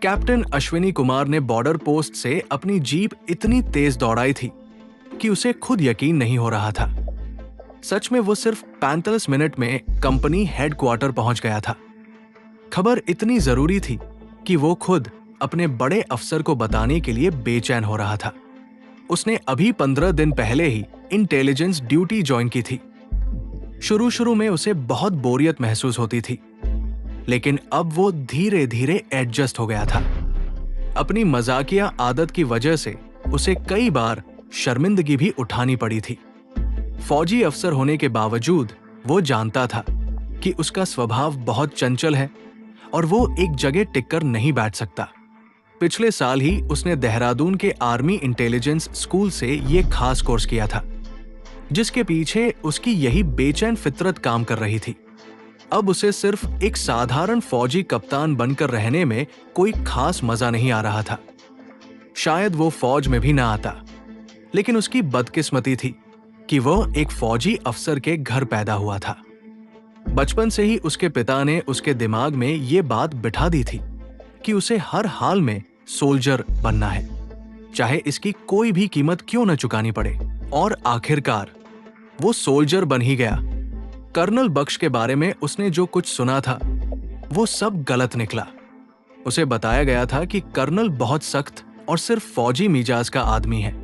Captain Ashwini Kumar ने border post से अपनी जीप इतनी तेज दौड़ाई थी कि उसे खुद यकीन नहीं हो रहा था। सच में वो सिर्फ 45 मिनट में कंपनी हेडक्वार्टर पहुंच गया था। खबर इतनी जरूरी थी कि वो खुद अपने बड़े अफसर को बताने के लिए बेचैन हो रहा था। उसने अभी 15 दिन पहले ही इंटेलिजेंस ड्यूटी ज्वाइन की थी। शुरू में उसे बहुत बोरियत महसूस होती थी, लेकिन अब वो धीरे धीरे एडजस्ट हो गया था। अपनी मजाकिया आदत की वजह से उसे कई बार शर्मिंदगी भी उठानी पड़ी थी। फौजी अफसर होने के बावजूद वो जानता था कि उसका स्वभाव बहुत चंचल है और वो एक जगह टिककर नहीं बैठ सकता। पिछले साल ही उसने देहरादून के आर्मी इंटेलिजेंस स्कूल से ये खास कोर्स किया था, जिसके पीछे उसकी यही बेचैन फितरत काम कर रही थी। अब उसे सिर्फ एक साधारण फौजी कप्तान बनकर रहने में कोई खास मजा नहीं आ रहा था। शायद वो फौज में भी ना आता, लेकिन उसकी बदकिस्मती थी कि वो एक फौजी अफसर के घर पैदा हुआ था। बचपन से ही उसके पिता ने उसके दिमाग में ये बात बिठा दी थी कि उसे हर हाल में सोल्जर बनना है, चाहे इसकी कोई भी कीमत क्यों न चुकानी पड़े। और आखिरकार वो सोल्जर बन ही गया। कर्नल बख्श के बारे में उसने जो कुछ सुना था वो सब गलत निकला। उसे बताया गया था कि कर्नल बहुत सख्त और सिर्फ फौजी मिजाज का आदमी है,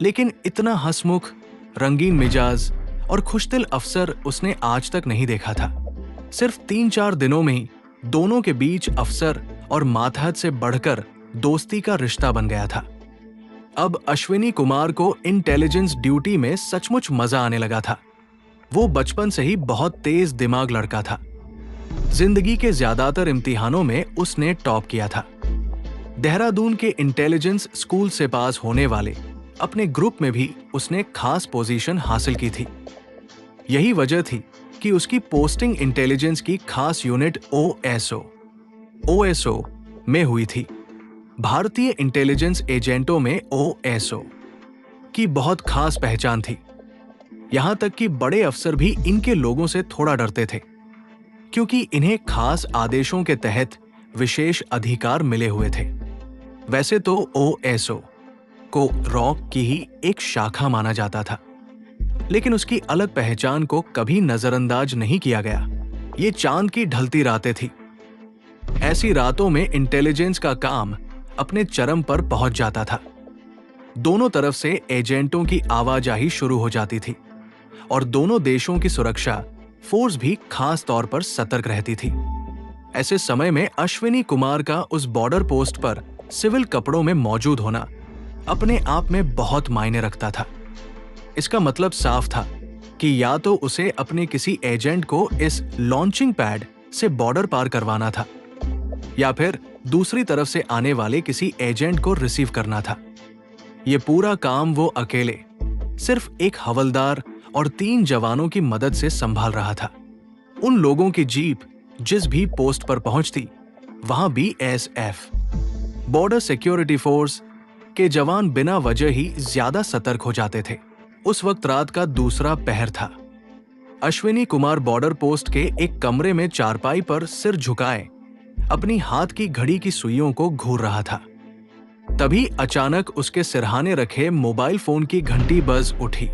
लेकिन इतना हंसमुख, रंगीन मिजाज और खुशदिल अफसर उसने आज तक नहीं देखा था। सिर्फ 3-4 दिनों में ही दोनों के बीच अफसर और मातहत से बढ़कर दोस्ती का रिश्ता बन गया था। अब अश्विनी कुमार को इंटेलिजेंस ड्यूटी में सचमुच मजा आने लगा था। वो बचपन से ही बहुत तेज दिमाग लड़का था। जिंदगी के ज्यादातर इम्तिहानों में उसने टॉप किया था। देहरादून के इंटेलिजेंस स्कूल से पास होने वाले अपने ग्रुप में भी उसने खास पोजीशन हासिल की थी। यही वजह थी कि उसकी पोस्टिंग इंटेलिजेंस की खास यूनिट ओएसओ में हुई थी। भारतीय इंटेलिजेंस एजेंटों में ओएसओ की बहुत खास पहचान थी। यहां तक कि बड़े अफसर भी इनके लोगों से थोड़ा डरते थे, क्योंकि इन्हें खास आदेशों के तहत विशेष अधिकार मिले हुए थे। वैसे तो ओएसओ को रॉक की ही एक शाखा माना जाता था, लेकिन उसकी अलग पहचान को कभी नजरअंदाज नहीं किया गया। ये चांद की ढलती रातें थी। ऐसी रातों में इंटेलिजेंस का काम अपने चरम पर पहुंच जाता था। दोनों तरफ से एजेंटों की आवाजाही शुरू हो जाती थी और दोनों देशों की सुरक्षा फोर्स भी खास तौर पर सतर्क रहती थी। ऐसे समय में अश्विनी कुमार का उस बॉर्डर पोस्ट पर सिविल कपड़ों में मौजूद होना अपने आप में बहुत मायने रखता था। इसका मतलब साफ था कि या तो उसे अपने किसी एजेंट को इस लॉन्चिंग पैड से बॉर्डर पार करवाना था, या फिर दूसरी तरफ से आने वाले किसी एजेंट को रिसीव करना था। यह पूरा काम वो अकेले सिर्फ एक हवलदार और 3 जवानों की मदद से संभाल रहा था। उन लोगों की जीप जिस भी पोस्ट पर पहुंचती, वहां बीएसएफ, बॉर्डर सिक्योरिटी फोर्स के जवान बिना वजह ही ज्यादा सतर्क हो जाते थे। उस वक्त रात का दूसरा पहर था। अश्विनी कुमार बॉर्डर पोस्ट के एक कमरे में चारपाई पर सिर झुकाए अपनी हाथ की घड़ी की सुइयों को घूर रहा था। तभी अचानक उसके सिरहाने रखे मोबाइल फोन की घंटी बज उठी।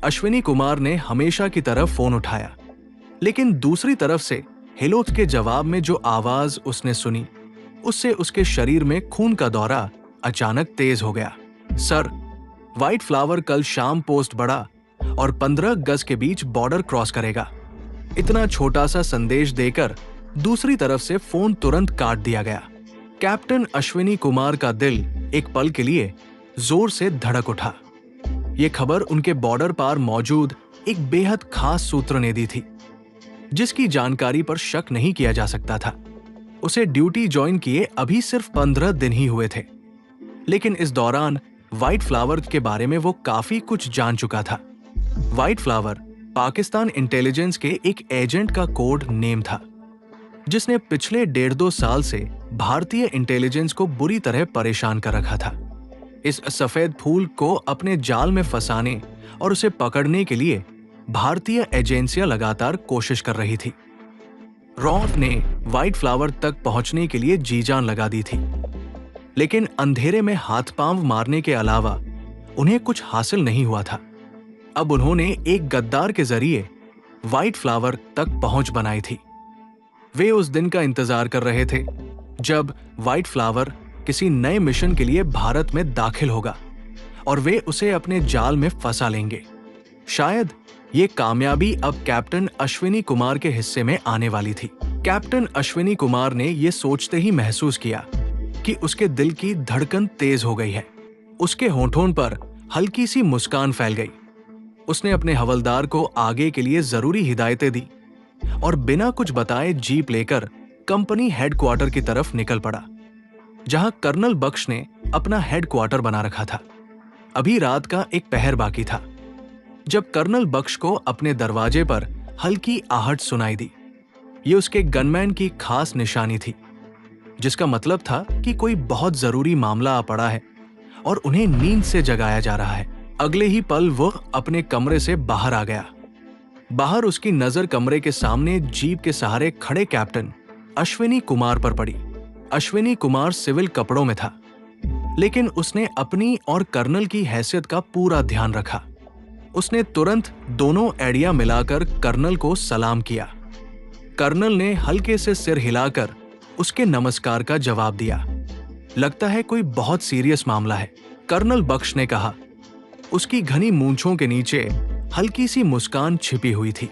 अश्विनी कुमार ने हमेशा की तरह फोन उठाया, लेकिन दूसरी तरफ से हेलो के जवाब में जो आवाज उसने सुनी, उससे उसके शरीर में खून का दौरा अचानक तेज हो गया। सर, व्हाइट फ्लावर कल शाम पोस्ट बढ़ा और 15 गज के बीच बॉर्डर क्रॉस करेगा। इतना छोटा सा संदेश देकर दूसरी तरफ से फोन तुरंत काट दिया गया। कैप्टन अश्विनी कुमार का दिल एक पल के लिए जोर से धड़क उठा। यह खबर उनके बॉर्डर पार मौजूद एक बेहद खास सूत्र ने दी थी, जिसकी जानकारी पर शक नहीं किया जा सकता था। उसे ड्यूटी ज्वाइन किए अभी सिर्फ 15 दिन ही हुए थे, लेकिन इस दौरान व्हाइट फ्लावर के बारे में वो काफी कुछ जान चुका था। व्हाइट फ्लावर पाकिस्तान इंटेलिजेंस के एक एजेंट का कोड नेम था, जिसने पिछले 1.5-2 साल से भारतीय इंटेलिजेंस को बुरी तरह परेशान कर रखा था। इस सफेद फूल को अपने जाल में फंसाने और उसे पकड़ने के लिए भारतीय एजेंसियां लगातार कोशिश कर रही थी। रॉफ ने व्हाइट फ्लावर तक पहुंचने के लिए जी जान लगा दी थी, लेकिन अंधेरे में हाथ पांव मारने के अलावा उन्हें कुछ हासिल नहीं हुआ था। अब उन्होंने एक गद्दार के जरिए व्हाइट फ्लावर तक पहुंच बनाई थी। वे उस दिन का इंतजार कर रहे थे जब व्हाइट फ्लावर किसी नए मिशन के लिए भारत में दाखिल होगा और वे उसे अपने जाल में फंसा लेंगे। शायद ये कामयाबी अब कैप्टन अश्विनी कुमार के हिस्से में आने वाली थी। कैप्टन अश्विनी कुमार ने यह सोचते ही महसूस किया कि उसके दिल की धड़कन तेज हो गई है। उसके होंठों पर हल्की सी मुस्कान फैल गई। उसने अपने हवलदार को आगे के लिए जरूरी हिदायतें दी और बिना कुछ बताए जीप लेकर कंपनी हेडक्वार्टर की तरफ निकल पड़ा, जहां कर्नल बख्श ने अपना हेडक्वार्टर बना रखा था। अभी रात का एक पहर बाकी था जब कर्नल बख्श को अपने दरवाजे पर हल्की आहट सुनाई दी। ये उसके गनमैन की खास निशानी थी, जिसका मतलब था कि कोई बहुत जरूरी मामला आ पड़ा है और उन्हें नींद से जगाया जा रहा है। अगले ही पल वह अपने कमरे से बाहर आ गया। बाहर उसकी नजर कमरे के सामने जीप के सहारे खड़े कैप्टन अश्विनी कुमार पर पड़ी। अश्विनी कुमार सिविल कपड़ों में था, लेकिन उसने अपनी और कर्नल की हैसियत का पूरा ध्यान रखा। उसने तुरंत दोनों एड़ियां मिलाकर कर्नल को सलाम किया। कर्नल ने हल्के से सिर हिलाकर उसके नमस्कार का जवाब दिया। लगता है कोई बहुत सीरियस मामला है, कर्नल बख्श ने कहा। उसकी घनी मूंछों के नीचे हल्की सी मुस्कान छिपी हुई थी।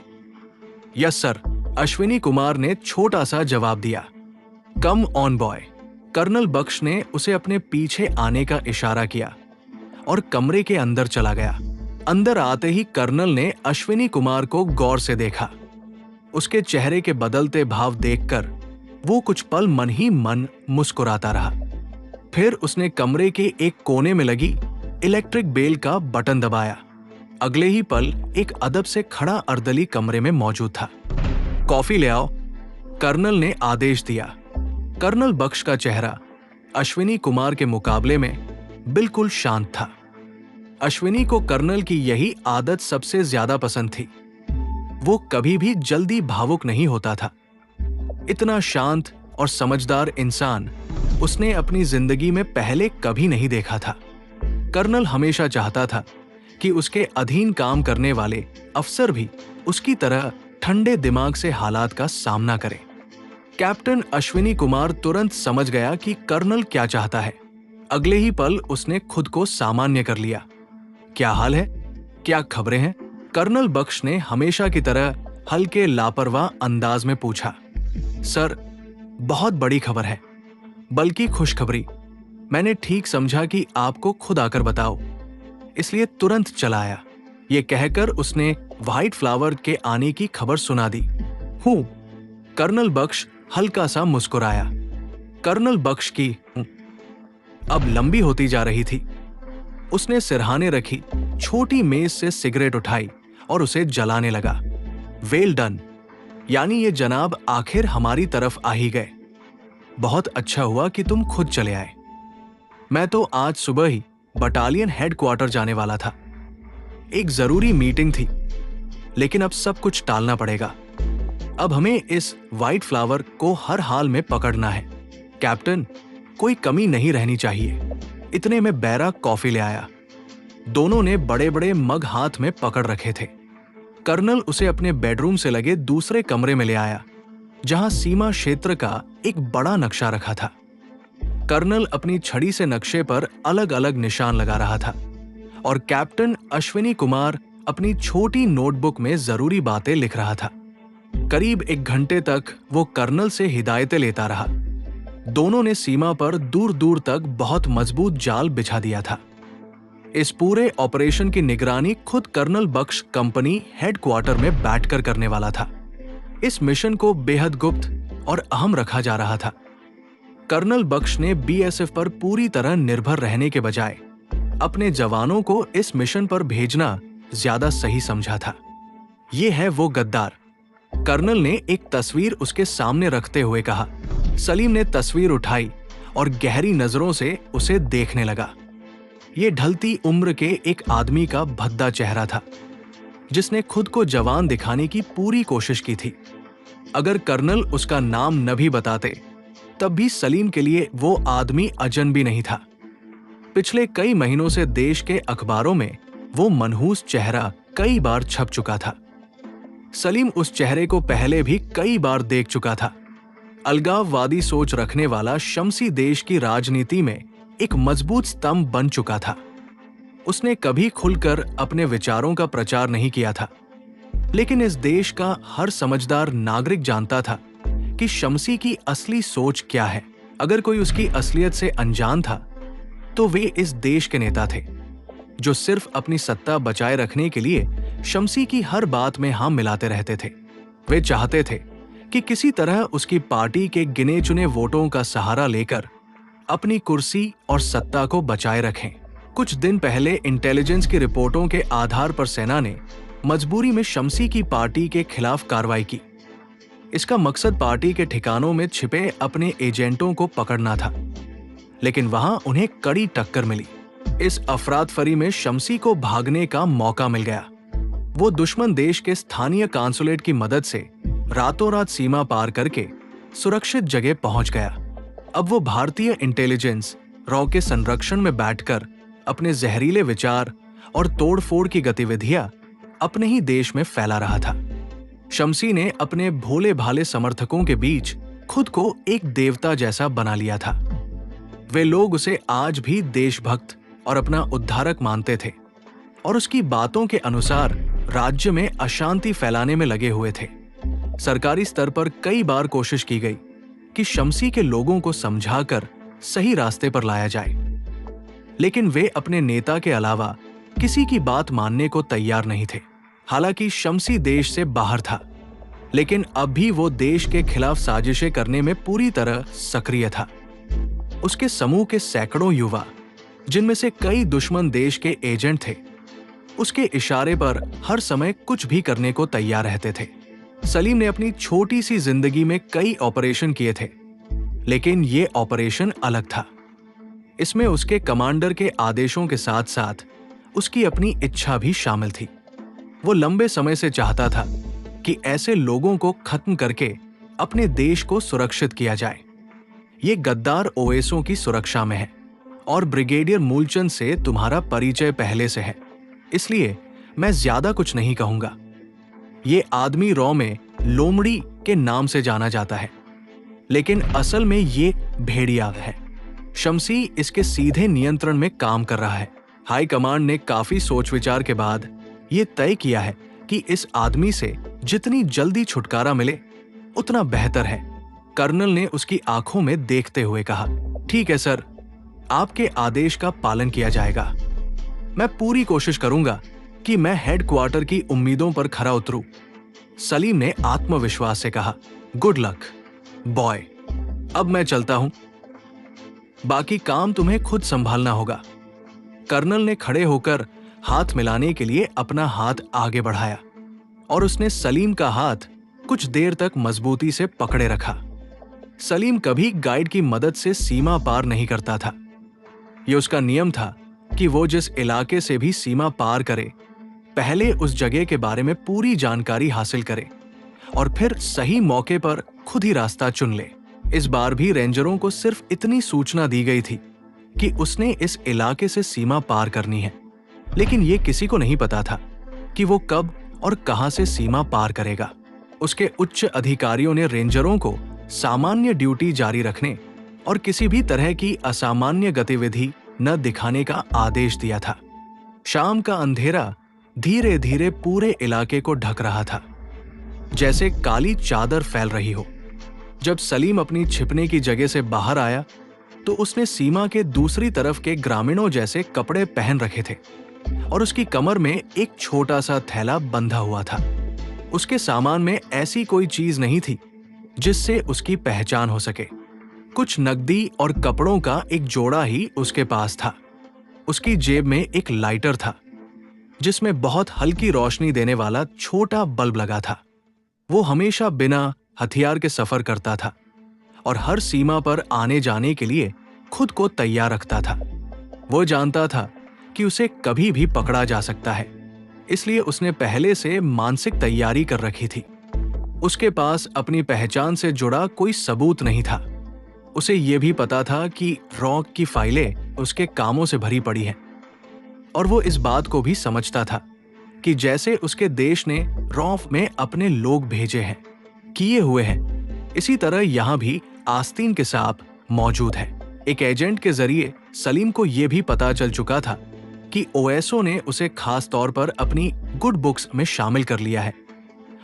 यस सर, अश्विनी कुमार ने छोटा सा जवाब दिया। Come on boy. कर्नल बख्श ने उसे अपने पीछे आने का इशारा किया और कमरे के अंदर चला गया। अंदर आते ही कर्नल ने अश्विनी कुमार को गौर से देखा। उसके चेहरे के बदलते भाव देखकर वो कुछ पल मन ही मन मुस्कुराता रहा। फिर उसने कमरे के एक कोने में लगी इलेक्ट्रिक बेल का बटन दबाया। अगले ही पल एक अदब से खड़ा अर्दली कमरे में मौजूद था। कॉफी ले आओ, कर्नल ने आदेश दिया। कर्नल बख्श का चेहरा अश्विनी कुमार के मुकाबले में बिल्कुल शांत था। अश्विनी को कर्नल की यही आदत सबसे ज्यादा पसंद थी। वो कभी भी जल्दी भावुक नहीं होता था। इतना शांत और समझदार इंसान उसने अपनी जिंदगी में पहले कभी नहीं देखा था। कर्नल हमेशा चाहता था कि उसके अधीन काम करने वाले अफसर भी उसकी तरह ठंडे दिमाग से हालात का सामना करें। कैप्टन अश्विनी कुमार तुरंत समझ गया कि कर्नल क्या चाहता है। अगले ही पल उसने खुद को सामान्य कर लिया। क्या हाल है? क्या खबरें हैं? कर्नल बख्श ने हमेशा की तरह हल्के लापरवाह अंदाज में पूछा। सर, बहुत बड़ी खबर है, बल्कि खुशखबरी। मैंने ठीक समझा कि आपको खुद आकर बताओ, इसलिए तुरंत चला आया। ये कहकर उसने व्हाइट फ्लावर के आने की खबर सुना दी। हूं। कर्नल बख्श हल्का सा मुस्कुराया। कर्नल बख्श की अब लंबी होती जा रही थी। उसने सिरहाने रखी छोटी मेज से सिगरेट उठाई और उसे जलाने लगा। वेल डन, यानी ये जनाब आखिर हमारी तरफ आ ही गए। बहुत अच्छा हुआ कि तुम खुद चले आए। मैं तो आज सुबह ही बटालियन हेडक्वार्टर जाने वाला था। एक जरूरी मीटिंग थी, लेकिन अब सब कुछ टालना पड़ेगा। अब हमें इस व्हाइट फ्लावर को हर हाल में पकड़ना है। कैप्टन, कोई कमी नहीं रहनी चाहिए। इतने में बैरा कॉफी ले आया। दोनों ने बड़े बड़े मग हाथ में पकड़ रखे थे। कर्नल उसे अपने बेडरूम से लगे दूसरे कमरे में ले आया, जहां सीमा क्षेत्र का एक बड़ा नक्शा रखा था। कर्नल अपनी छड़ी से नक्शे पर अलग अलग निशान लगा रहा था और कैप्टन अश्विनी कुमार अपनी छोटी नोटबुक में जरूरी बातें लिख रहा था। करीब 1 घंटे तक वो कर्नल से हिदायतें लेता रहा। दोनों ने सीमा पर दूर दूर तक बहुत मजबूत जाल बिछा दिया था। इस पूरे ऑपरेशन की निगरानी खुद कर्नल बख्श कंपनी हेडक्वार्टर में बैठकर करने वाला था। इस मिशन को बेहद गुप्त और अहम रखा जा रहा था। कर्नल बख्श ने बीएसएफ पर पूरी तरह निर्भर रहने के बजाय अपने जवानों को इस मिशन पर भेजना ज्यादा सही समझा था। ये है वो गद्दार। कर्नल ने एक तस्वीर उसके सामने रखते हुए कहा। सलीम ने तस्वीर उठाई और गहरी नजरों से उसे देखने लगा। ये ढलती उम्र के एक आदमी का भद्दा चेहरा था, जिसने खुद को जवान दिखाने की पूरी कोशिश की थी। अगर कर्नल उसका नाम न भी बताते तब भी सलीम के लिए वो आदमी अजनबी नहीं था। पिछले कई महीनों से देश के अखबारों में वो मनहूस चेहरा कई बार छप चुका था। सलीम उस चेहरे को पहले भी कई बार देख चुका था। अलगाववादी सोच रखने वाला शम्सी देश की राजनीति में एक मजबूत स्तंभ बन चुका था। उसने कभी खुलकर अपने विचारों का प्रचार नहीं किया था, लेकिन इस देश का हर समझदार नागरिक जानता था कि शम्सी की असली सोच क्या है। अगर कोई उसकी असलियत से अनजान था, तो वे इस देश के नेता थे, जो सिर्फ अपनी सत्ता बचाए रखने के लिए शम्सी की हर बात में हाँ मिलाते रहते थे। वे चाहते थे कि किसी तरह उसकी पार्टी के गिने चुने वोटों का सहारा लेकर अपनी कुर्सी और सत्ता को बचाए रखें। कुछ दिन पहले इंटेलिजेंस की रिपोर्टों के आधार पर सेना ने मजबूरी में शम्सी की पार्टी के खिलाफ कार्रवाई की। इसका मकसद पार्टी के ठिकानों में छिपे अपने एजेंटों को पकड़ना था, लेकिन वहां उन्हें कड़ी टक्कर मिली। इस अफरातफरी में शम्सी को भागने का मौका मिल गया। वो दुश्मन देश के स्थानीय कांसुलेट की मदद से रातों रात सीमा पार करके सुरक्षित जगह पहुंच गया। अब वो भारतीय इंटेलिजेंस रॉ के संरक्षण में बैठकर अपने जहरीले विचार और तोड़फोड़ की गतिविधियां अपने ही देश में फैला रहा था। शम्सी ने अपने भोले भाले समर्थकों के बीच खुद को एक देवता जैसा बना लिया था। वे लोग उसे आज भी देशभक्त और अपना उद्धारक मानते थे और उसकी बातों के अनुसार राज्य में अशांति फैलाने में लगे हुए थे। सरकारी स्तर पर कई बार कोशिश की गई कि शम्सी के लोगों को समझाकर सही रास्ते पर लाया जाए, लेकिन वे अपने नेता के अलावा किसी की बात मानने को तैयार नहीं थे। हालांकि शम्सी देश से बाहर था, लेकिन अब भी वो देश के खिलाफ साजिशें करने में पूरी तरह सक्रिय था। उसके समूह के सैकड़ों युवा, जिनमें से कई दुश्मन देश के एजेंट थे, उसके इशारे पर हर समय कुछ भी करने को तैयार रहते थे। सलीम ने अपनी छोटी सी जिंदगी में कई ऑपरेशन किए थे, लेकिन ये ऑपरेशन अलग था। इसमें उसके कमांडर के आदेशों के साथ साथ उसकी अपनी इच्छा भी शामिल थी। वो लंबे समय से चाहता था कि ऐसे लोगों को खत्म करके अपने देश को सुरक्षित किया जाए। ये गद्दार ओएसओ की सुरक्षा में है और ब्रिगेडियर मूलचंद से तुम्हारा परिचय पहले से है, इसलिए मैं ज्यादा कुछ नहीं कहूंगा। ये आदमी रॉ में लोमड़ी के नाम से जाना जाता है, लेकिन असल में ये भेड़िया है। शम्सी इसके सीधे नियंत्रण में काम कर रहा है। हाई कमांड ने काफी सोच विचार के बाद ये तय किया है कि इस आदमी से जितनी जल्दी छुटकारा मिले उतना बेहतर है। कर्नल ने उसकी आंखों में देखते हुए कहा, ठीक है सर, आपके आदेश का पालन किया जाएगा। मैं पूरी कोशिश करूंगा कि मैं हेडक्वार्टर की उम्मीदों पर खरा उतरूं। सलीम ने आत्मविश्वास से कहा, गुड लक बॉय, अब मैं चलता हूं, बाकी काम तुम्हें खुद संभालना होगा। कर्नल ने खड़े होकर हाथ मिलाने के लिए अपना हाथ आगे बढ़ाया और उसने सलीम का हाथ कुछ देर तक मजबूती से पकड़े रखा। सलीम कभी गाइड की मदद से सीमा पार नहीं करता था। यह उसका नियम था कि वो जिस इलाके से भी सीमा पार करे, पहले उस जगह के बारे में पूरी जानकारी हासिल करे और फिर सही मौके पर खुद ही रास्ता चुन ले। इस बार भी रेंजरों को सिर्फ इतनी सूचना दी गई थी कि उसने इस इलाके से सीमा पार करनी है, लेकिन ये किसी को नहीं पता था कि वो कब और कहां से सीमा पार करेगा। उसके उच्च अधिकारियों ने रेंजरों को सामान्य ड्यूटी जारी रखने और किसी भी तरह की असामान्य गतिविधि न दिखाने का आदेश दिया था। शाम का अंधेरा धीरे धीरे पूरे इलाके को ढक रहा था, जैसे काली चादर फैल रही हो। जब सलीम अपनी छिपने की जगह से बाहर आया तो उसने सीमा के दूसरी तरफ के ग्रामीणों जैसे कपड़े पहन रखे थे और उसकी कमर में एक छोटा सा थैला बंधा हुआ था। उसके सामान में ऐसी कोई चीज नहीं थी जिससे उसकी पहचान हो सके। कुछ नकदी और कपड़ों का एक जोड़ा ही उसके पास था। उसकी जेब में एक लाइटर था जिसमें बहुत हल्की रोशनी देने वाला छोटा बल्ब लगा था। वो हमेशा बिना हथियार के सफर करता था और हर सीमा पर आने जाने के लिए खुद को तैयार रखता था। वो जानता था कि उसे कभी भी पकड़ा जा सकता है, इसलिए उसने पहले से मानसिक तैयारी कर रखी थी। उसके पास अपनी पहचान से जुड़ा कोई सबूत नहीं था, उसे ये भी पता था कि रॉक की फाइलें उसके कामों से भरी पड़ी हैं, और वो इस बात को भी समझता था कि जैसे उसके देश ने रॉफ में अपने लोग भेजे हैं, किए हुए हैं, इसी तरह यहां भी आस्तीन के सांप मौजूद हैं। एक एजेंट के जरिए सलीम को यह भी पता चल चुका था कि ओएसओ ने उसे खास तौर पर अपनी गुड बुक्स में शामिल कर लिया है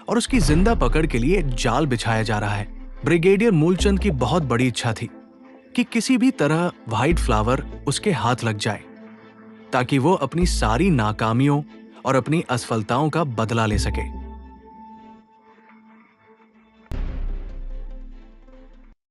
और उसकी जिंदा पकड़ के लिए जाल बिछाया जा रहा है। ब्रिगेडियर मूलचंद की बहुत बड़ी इच्छा थी कि किसी भी तरह व्हाइट फ्लावर उसके हाथ लग जाए, ताकि वो अपनी सारी नाकामियों और अपनी असफलताओं का बदला ले सके।